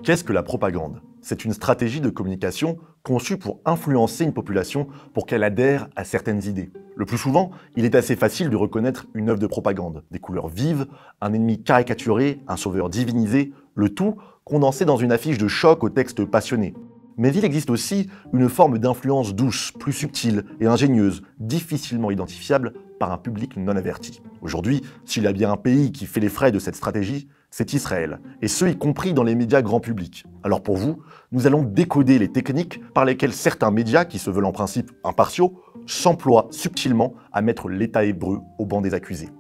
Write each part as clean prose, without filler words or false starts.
Qu'est-ce que la propagande? C'est une stratégie de communication conçue pour influencer une population pour qu'elle adhère à certaines idées. Le plus souvent, il est assez facile de reconnaître une œuvre de propagande. Des couleurs vives, un ennemi caricaturé, un sauveur divinisé, le tout condensé dans une affiche de choc au texte passionné. Mais il existe aussi une forme d'influence douce, plus subtile et ingénieuse, difficilement identifiable par un public non averti. Aujourd'hui, s'il y a bien un pays qui fait les frais de cette stratégie, c'est Israël, et ce y compris dans les médias grand public. Alors pour vous, nous allons décoder les techniques par lesquelles certains médias, qui se veulent en principe impartiaux, s'emploient subtilement à mettre l'État hébreu au banc des accusés.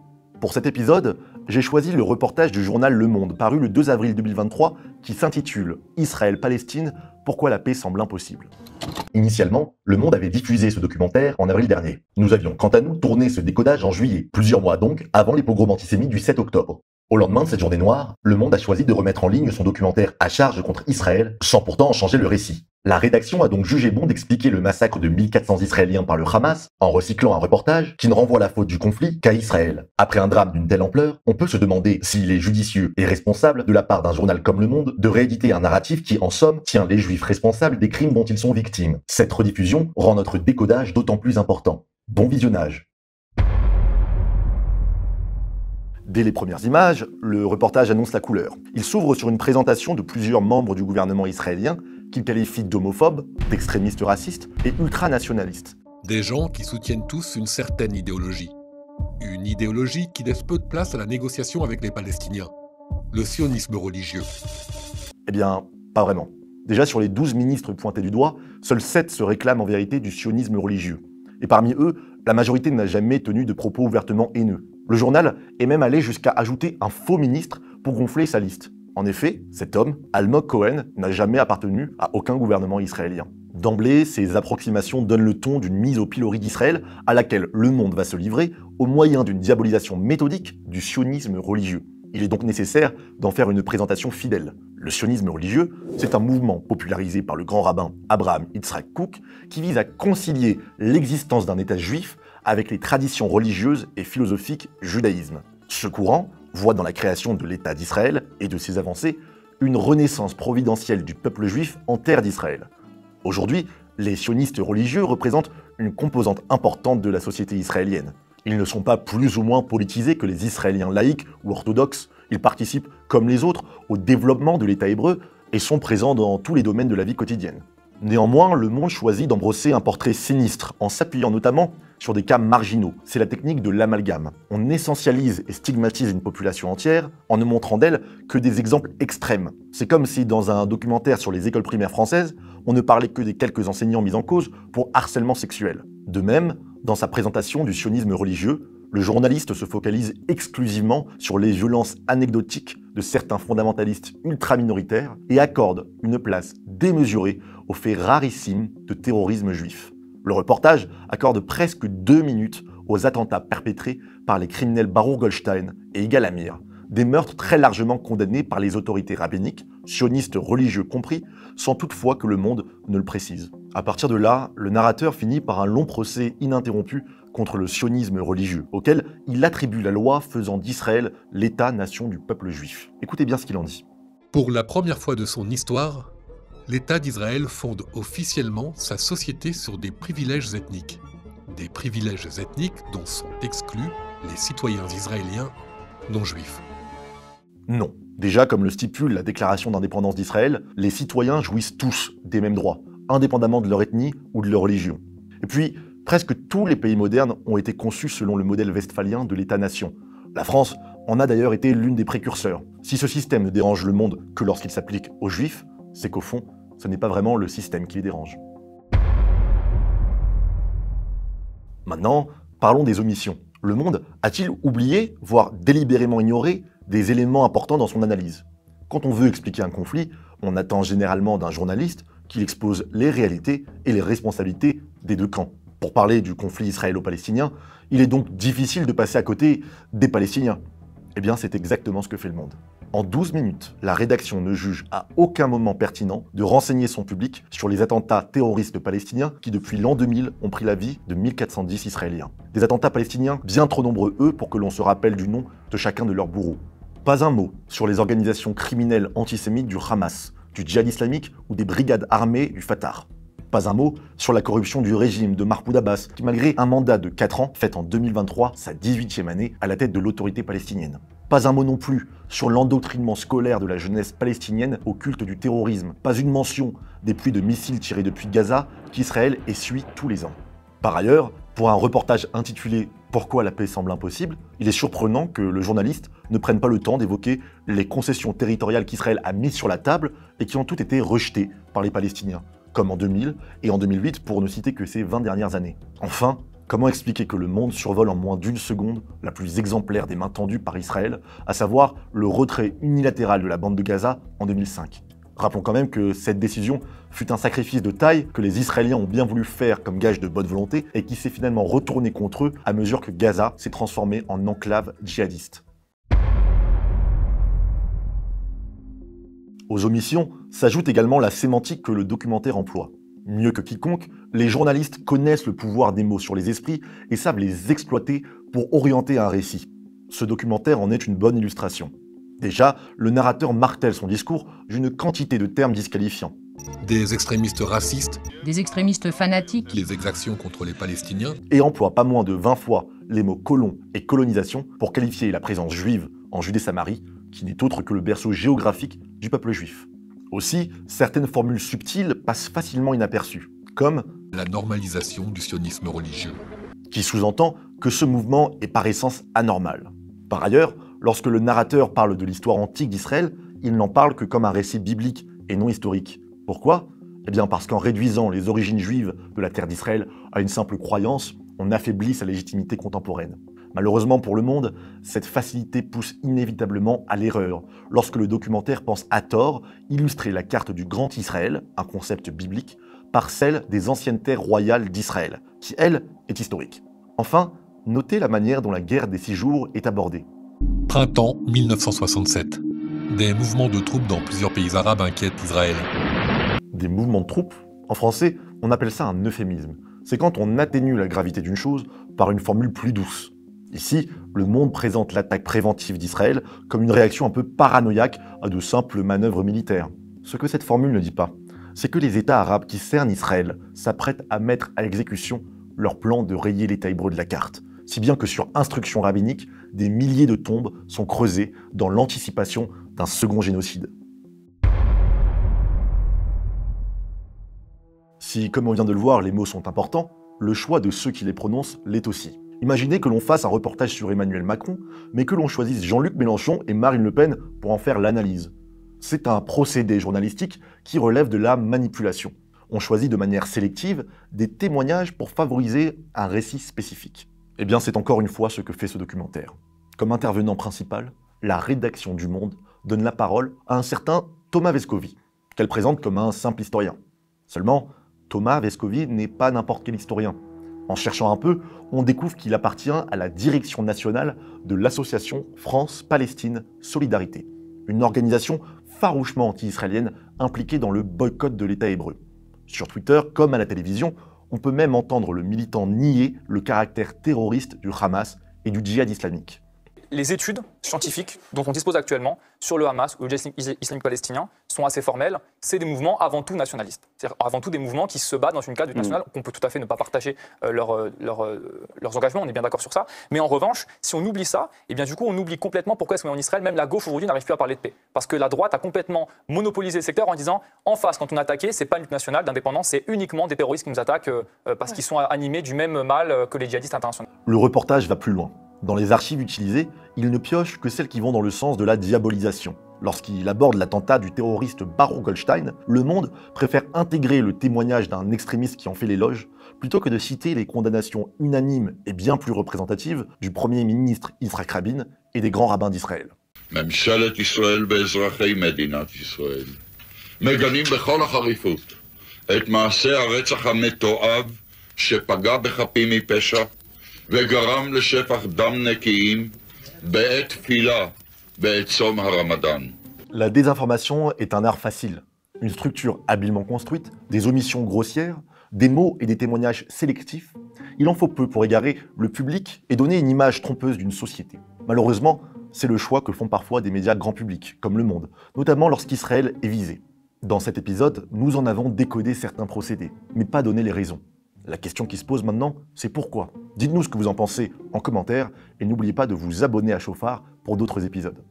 Pour cet épisode, j'ai choisi le reportage du journal Le Monde, paru le 2 avril 2023, qui s'intitule « Israël-Palestine, pourquoi la paix semble impossible ». Initialement, Le Monde avait diffusé ce documentaire en avril dernier. Nous avions quant à nous tourné ce décodage en juillet, plusieurs mois donc avant les pogroms antisémites du 7 octobre. Au lendemain de cette journée noire, Le Monde a choisi de remettre en ligne son documentaire à charge contre Israël, sans pourtant en changer le récit. La rédaction a donc jugé bon d'expliquer le massacre de 1400 Israéliens par le Hamas, en recyclant un reportage qui ne renvoie la faute du conflit qu'à Israël. Après un drame d'une telle ampleur, on peut se demander s'il est judicieux et responsable de la part d'un journal comme Le Monde de rééditer un narratif qui, en somme, tient les Juifs responsables des crimes dont ils sont victimes. Cette rediffusion rend notre décodage d'autant plus important. Bon visionnage. Dès les premières images, le reportage annonce la couleur. Il s'ouvre sur une présentation de plusieurs membres du gouvernement israélien qu'il qualifie d'homophobes, d'extrémistes racistes et ultranationalistes. Des gens qui soutiennent tous une certaine idéologie. Une idéologie qui laisse peu de place à la négociation avec les Palestiniens. Le sionisme religieux. Eh bien, pas vraiment. Déjà, sur les 12 ministres pointés du doigt, seuls 7 se réclament en vérité du sionisme religieux. Et parmi eux, la majorité n'a jamais tenu de propos ouvertement haineux. Le journal est même allé jusqu'à ajouter un faux ministre pour gonfler sa liste. En effet, cet homme, Almog Cohen, n'a jamais appartenu à aucun gouvernement israélien. D'emblée, ces approximations donnent le ton d'une mise au pilori d'Israël à laquelle Le Monde va se livrer au moyen d'une diabolisation méthodique du sionisme religieux. Il est donc nécessaire d'en faire une présentation fidèle. Le sionisme religieux, c'est un mouvement popularisé par le grand rabbin Abraham Yitzhak Kook qui vise à concilier l'existence d'un État juif avec les traditions religieuses et philosophiques judaïsme. Ce courant voit dans la création de l'État d'Israël et de ses avancées une renaissance providentielle du peuple juif en terre d'Israël. Aujourd'hui, les sionistes religieux représentent une composante importante de la société israélienne. Ils ne sont pas plus ou moins politisés que les Israéliens laïcs ou orthodoxes. Ils participent, comme les autres, au développement de l'État hébreu et sont présents dans tous les domaines de la vie quotidienne. Néanmoins, Le Monde choisit d'embrosser un portrait sinistre, en s'appuyant notamment sur des cas marginaux. C'est la technique de l'amalgame. On essentialise et stigmatise une population entière en ne montrant d'elle que des exemples extrêmes. C'est comme si dans un documentaire sur les écoles primaires françaises, on ne parlait que des quelques enseignants mis en cause pour harcèlement sexuel. De même, dans sa présentation du sionisme religieux, le journaliste se focalise exclusivement sur les violences anecdotiques de certains fondamentalistes ultra-minoritaires et accorde une place démesurée aux faits rarissimes de terrorisme juif. Le reportage accorde presque 2 minutes aux attentats perpétrés par les criminels Baruch Goldstein et Yigal Amir, des meurtres très largement condamnés par les autorités rabbiniques, sionistes religieux compris, sans toutefois que Le Monde ne le précise. À partir de là, le narrateur finit par un long procès ininterrompu contre le sionisme religieux, auquel il attribue la loi faisant d'Israël l'État-nation du peuple juif. Écoutez bien ce qu'il en dit. Pour la première fois de son histoire, l'État d'Israël fonde officiellement sa société sur des privilèges ethniques. Des privilèges ethniques dont sont exclus les citoyens israéliens non juifs. Non. Déjà, comme le stipule la déclaration d'indépendance d'Israël, les citoyens jouissent tous des mêmes droits, indépendamment de leur ethnie ou de leur religion. Et puis, presque tous les pays modernes ont été conçus selon le modèle westphalien de l'État-nation. La France en a d'ailleurs été l'une des précurseurs. Si ce système ne dérange le monde que lorsqu'il s'applique aux Juifs, c'est qu'au fond, ce n'est pas vraiment le système qui les dérange. Maintenant, parlons des omissions. Le Monde a-t-il oublié, voire délibérément ignoré, des éléments importants dans son analyse? Quand on veut expliquer un conflit, on attend généralement d'un journaliste qu'il expose les réalités et les responsabilités des deux camps. Pour parler du conflit israélo-palestinien, il est donc difficile de passer à côté des Palestiniens. Eh bien, c'est exactement ce que fait Le Monde. En 12 minutes, la rédaction ne juge à aucun moment pertinent de renseigner son public sur les attentats terroristes palestiniens qui, depuis l'an 2000, ont pris la vie de 1410 Israéliens. Des attentats palestiniens bien trop nombreux, eux, pour que l'on se rappelle du nom de chacun de leurs bourreaux. Pas un mot sur les organisations criminelles antisémites du Hamas, du djihad islamique ou des brigades armées du Fatah. Pas un mot sur la corruption du régime de Mahmoud Abbas, qui malgré un mandat de 4 ans, fête en 2023 sa 18e année à la tête de l'autorité palestinienne. Pas un mot non plus sur l'endoctrinement scolaire de la jeunesse palestinienne au culte du terrorisme. Pas une mention des pluies de missiles tirés depuis Gaza qu'Israël essuie tous les ans. Par ailleurs, pour un reportage intitulé « Pourquoi la paix semble impossible ?», il est surprenant que le journaliste ne prenne pas le temps d'évoquer les concessions territoriales qu'Israël a mises sur la table et qui ont toutes été rejetées par les Palestiniens, comme en 2000 et en 2008 pour ne citer que ces 20 dernières années. Enfin, comment expliquer que le monde survole en moins d'une seconde la plus exemplaire des mains tendues par Israël, à savoir le retrait unilatéral de la bande de Gaza en 2005 ? Rappelons quand même que cette décision fut un sacrifice de taille que les Israéliens ont bien voulu faire comme gage de bonne volonté et qui s'est finalement retourné contre eux à mesure que Gaza s'est transformé en enclave djihadiste. Aux omissions s'ajoute également la sémantique que le documentaire emploie. Mieux que quiconque, les journalistes connaissent le pouvoir des mots sur les esprits et savent les exploiter pour orienter un récit. Ce documentaire en est une bonne illustration. Déjà, le narrateur martèle son discours d'une quantité de termes disqualifiants. Des extrémistes racistes, des extrémistes fanatiques, les exactions contre les Palestiniens, Et emploie pas moins de 20 fois les mots colon et colonisation pour qualifier la présence juive en Judée-Samarie, qui n'est autre que le berceau géographique du peuple juif. Aussi, certaines formules subtiles passent facilement inaperçues, comme la normalisation du sionisme religieux. qui sous-entend que ce mouvement est par essence anormal. Par ailleurs, lorsque le narrateur parle de l'histoire antique d'Israël, il n'en parle que comme un récit biblique et non historique. Pourquoi ? Eh bien parce qu'en réduisant les origines juives de la terre d'Israël à une simple croyance, on affaiblit sa légitimité contemporaine. Malheureusement pour le monde, cette facilité pousse inévitablement à l'erreur, lorsque le documentaire pense à tort illustrer la carte du Grand Israël, un concept biblique, par celle des anciennes terres royales d'Israël, qui, elle, est historique. Enfin, notez la manière dont la guerre des 6 jours est abordée. Printemps 1967. Des mouvements de troupes dans plusieurs pays arabes inquiètent Israël. Des mouvements de troupes, en français, on appelle ça un euphémisme. C'est quand on atténue la gravité d'une chose par une formule plus douce. Ici, le monde présente l'attaque préventive d'Israël comme une réaction un peu paranoïaque à de simples manœuvres militaires. Ce que cette formule ne dit pas, c'est que les États arabes qui cernent Israël s'apprêtent à mettre à exécution leur plan de rayer l'État hébreu de la carte. Si bien que sur instruction rabbinique, des milliers de tombes sont creusées dans l'anticipation d'un second génocide. Si, comme on vient de le voir, les mots sont importants, le choix de ceux qui les prononcent l'est aussi. Imaginez que l'on fasse un reportage sur Emmanuel Macron, mais que l'on choisisse Jean-Luc Mélenchon et Marine Le Pen pour en faire l'analyse. C'est un procédé journalistique qui relève de la manipulation. On choisit de manière sélective des témoignages pour favoriser un récit spécifique. Eh bien, c'est encore une fois ce que fait ce documentaire. Comme intervenant principal, la rédaction du Monde donne la parole à un certain Thomas Vescovi, qu'elle présente comme un simple historien. Seulement, Thomas Vescovi n'est pas n'importe quel historien. En cherchant un peu, on découvre qu'il appartient à la direction nationale de l'association France-Palestine Solidarité, une organisation farouchement anti-israélienne impliquée dans le boycott de l'État hébreu. Sur Twitter, comme à la télévision, on peut même entendre le militant nier le caractère terroriste du Hamas et du djihad islamique. Les études scientifiques dont on dispose actuellement sur le Hamas ou le djihad islamique palestinien sont assez formelles. C'est des mouvements avant tout nationalistes. C'est-à-dire avant tout des mouvements qui se battent dans une cadre nationale, qu'on peut tout à fait ne pas partager leurs engagements, on est bien d'accord sur ça. Mais en revanche, si on oublie ça, et bien du coup on oublie complètement pourquoi est-ce qu'en Israël, même la gauche aujourd'hui n'arrive plus à parler de paix. Parce que la droite a complètement monopolisé le secteur en disant en face, quand on est attaqué, c'est pas une lutte nationale d'indépendance, c'est uniquement des terroristes qui nous attaquent parce qu'ils sont animés du même mal que les djihadistes internationaux. Le reportage va plus loin. Dans les archives utilisées, il ne pioche que celles qui vont dans le sens de la diabolisation. Lorsqu'il aborde l'attentat du terroriste Baruch Goldstein, Le Monde préfère intégrer le témoignage d'un extrémiste qui en fait l'éloge, plutôt que de citer les condamnations unanimes et bien plus représentatives du Premier ministre Yitzhak Rabin et des grands rabbins d'Israël. ממשלת ישראל באזרחי מדינת ישראל מגנים בכל החריפות את מעשה הרצח המתועב שפגע בחפים מפשע וגרם לשפך דם נקיים בעת תפילה בעת צום הרמדאן. La désinformation est un art facile, une structure habilement construite, des omissions grossières, des mots et des témoignages sélectifs. Il en faut peu pour égarer le public et donner une image trompeuse d'une société. Malheureusement, c'est le choix que font parfois des médias grand public, comme Le Monde, notamment lorsqu'Israël est visé. Dans cet épisode, nous en avons décodé certains procédés, mais pas donné les raisons. La question qui se pose maintenant, c'est pourquoi? Dites-nous ce que vous en pensez en commentaire et n'oubliez pas de vous abonner à Chauffard pour d'autres épisodes.